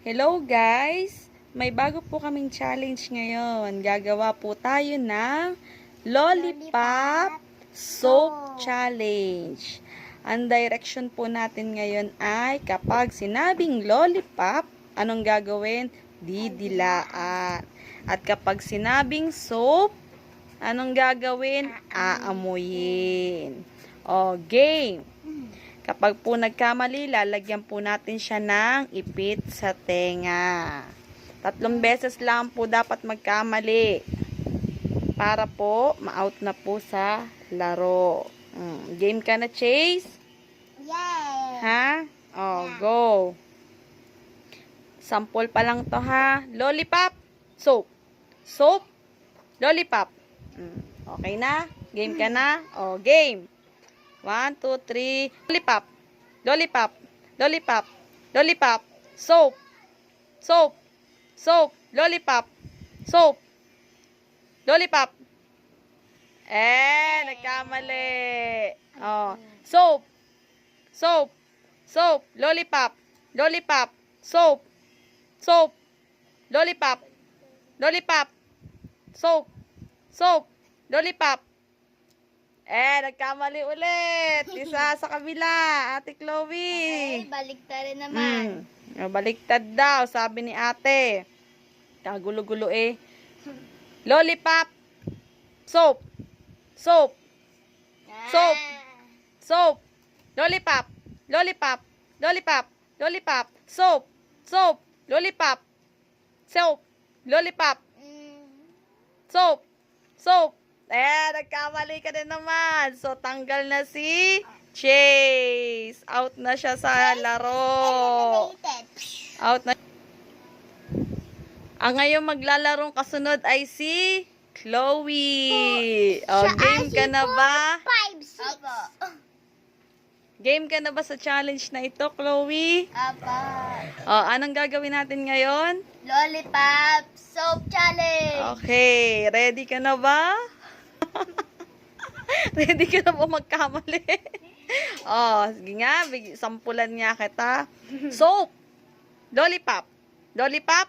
Hello guys! May bago po kaming challenge ngayon. Gagawa po tayo ng Lollipop Soap Challenge. Ang direction po natin ngayon ay kapag sinabing lollipop, anong gagawin? Didilaan. At kapag sinabing soap, anong gagawin? Aamuyin. O, game! Kapag po nagkamali, lalagyan po natin siya ng ipit sa tenga. 3 beses lang po dapat magkamali para po ma-out na po sa laro. Game ka na, Chase? Yay! Ha? Oh, go. Sample pa lang to, ha? Lollipop, soap. Soap, lollipop. Okay na? Game ka na? Oh, game. 1, 2, 3. Lollipop. Lollipop. Lollipop. Lollipop. Soap. Soap. Soap. Lollipop. Soap. Lollipop. Nagkamali. Oh. Soap. Soap. Soap. Lollipop. Lollipop. Soap. Soap. Lollipop. Lollipop. Soap. Soap. Lollipop. Nagkamali ulit. Isa sa kabila, Ate Chloe. Okay, baliktad rin naman. Baliktad daw, sabi ni ate. Kagulo-gulo eh. Lollipop. Soap. Soap. Soap. Soap. Lollipop. Lollipop. Lollipop. Lollipop. Soap. Soap. Lollipop. Soap. Lollipop. Soap. Soap. Nagkamali ka din naman. So, tanggal na si Chase. Out na siya sa laro. Out na. Ang ngayon maglalarong kasunod ay si Chloe. Game ka na ba? 5, 6. Game ka na ba sa challenge na ito, Chloe? Apa. Anong gagawin natin ngayon? Lollipop Soap Challenge. Okay, ready ka na ba? Ready ka na ba magkamali? Sige nga, sampulan niya kita. Soap. Lollipop. Lollipop.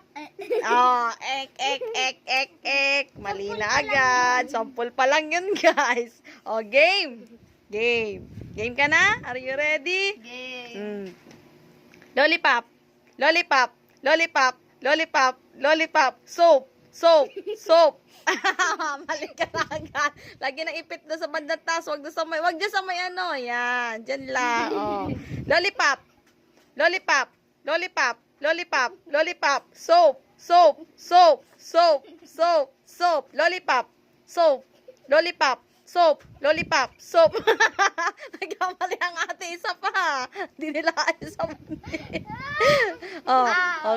Ek. Mali na agad. Sampul pa lang yun, guys. Game. Game. Game ka na? Are you ready? Game. Lollipop. Lollipop. Lollipop. Lollipop. Lollipop. Soap. Soap. Soap. Mali ka na agad. Lagi ng ipit na sa bandang taas. Wag dyan sa may ano. Yan. Dyan lang. Lollipop. Lollipop. Lollipop. Lollipop. Lollipop. Soap. Soap. Soap. Soap. Soap. Soap. Lollipop. Soap. Lollipop. Soap. Lollipop. Soap. Nagkamali ang ate. Isa pa. Di nila ayos sa mundi.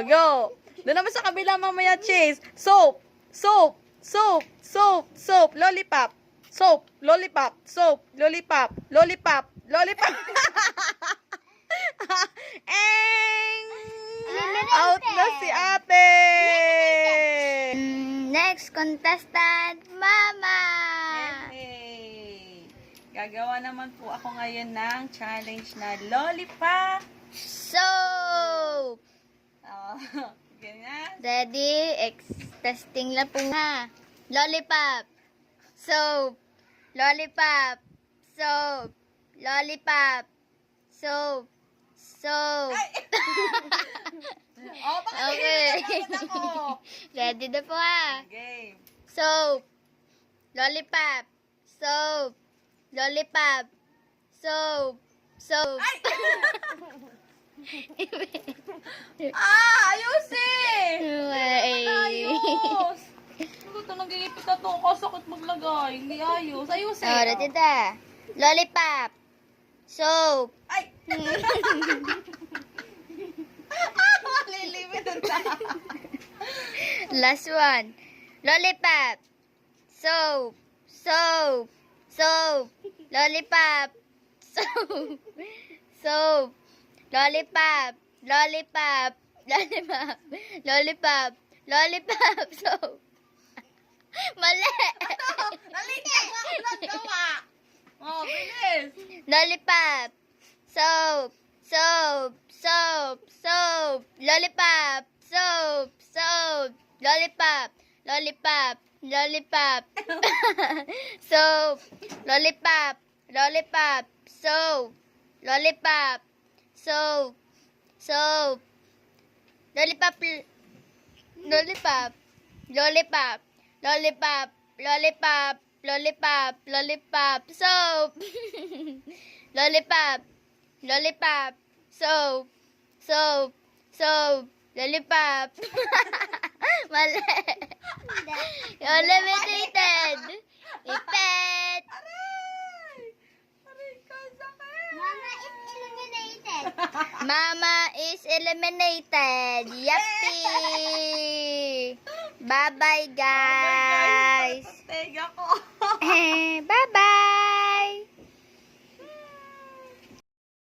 Go. Doon naman sa kabila mamaya, Chase. Soap. Soap. Soap. Soap. Soap. Lollipop. Soap. Lollipop. Soap. Lollipop. Lollipop. Lollipop. Out na si ate. Next contestant, Mama. Hey. Gagawa naman po ako ngayon ng challenge na lollipop. Soap. Ganyan. Ready? Testing lang po ha. Lollipop. Soap. Lollipop. Soap. Lollipop. Soap. Soap. Okay. Ready na po ha. Game. Soap. Lollipop. Soap. Lollipop. Soap. Soap. Ayusin! Ayos. Ito, nag-iipit na ito. Kasakit maglagay. Hindi ayos. Ayusin. Ready na. Lollipop. Soap. Ay! Lilimit na. Last one. Lollipop. Soap. Soap. Soap. Lollipop. Soap. Soap. Lollipop. Lollipop. Lollipop. Lollipop. Lollipop. Soap. Mali. Nalita mo ako nagawa. Bilis. Lollipop. Soap. Soap, soap, soap. Lollipop, soap, soap. Lollipop, lollipop, lollipop. Soap, lollipop, lollipop, soap. Lollipop, soap, soap. Lollipop, lollipop, lollipop, lollipop, lollipop, lollipop, lollipop, soap. Lollipop, lollipop, soap, soap, soap, lollipop. Mali. Eliminated. Ipet. Aray ka, sakit. Mama is eliminated. Yuppie. Bye-bye, guys. Tega ko. Bye-bye.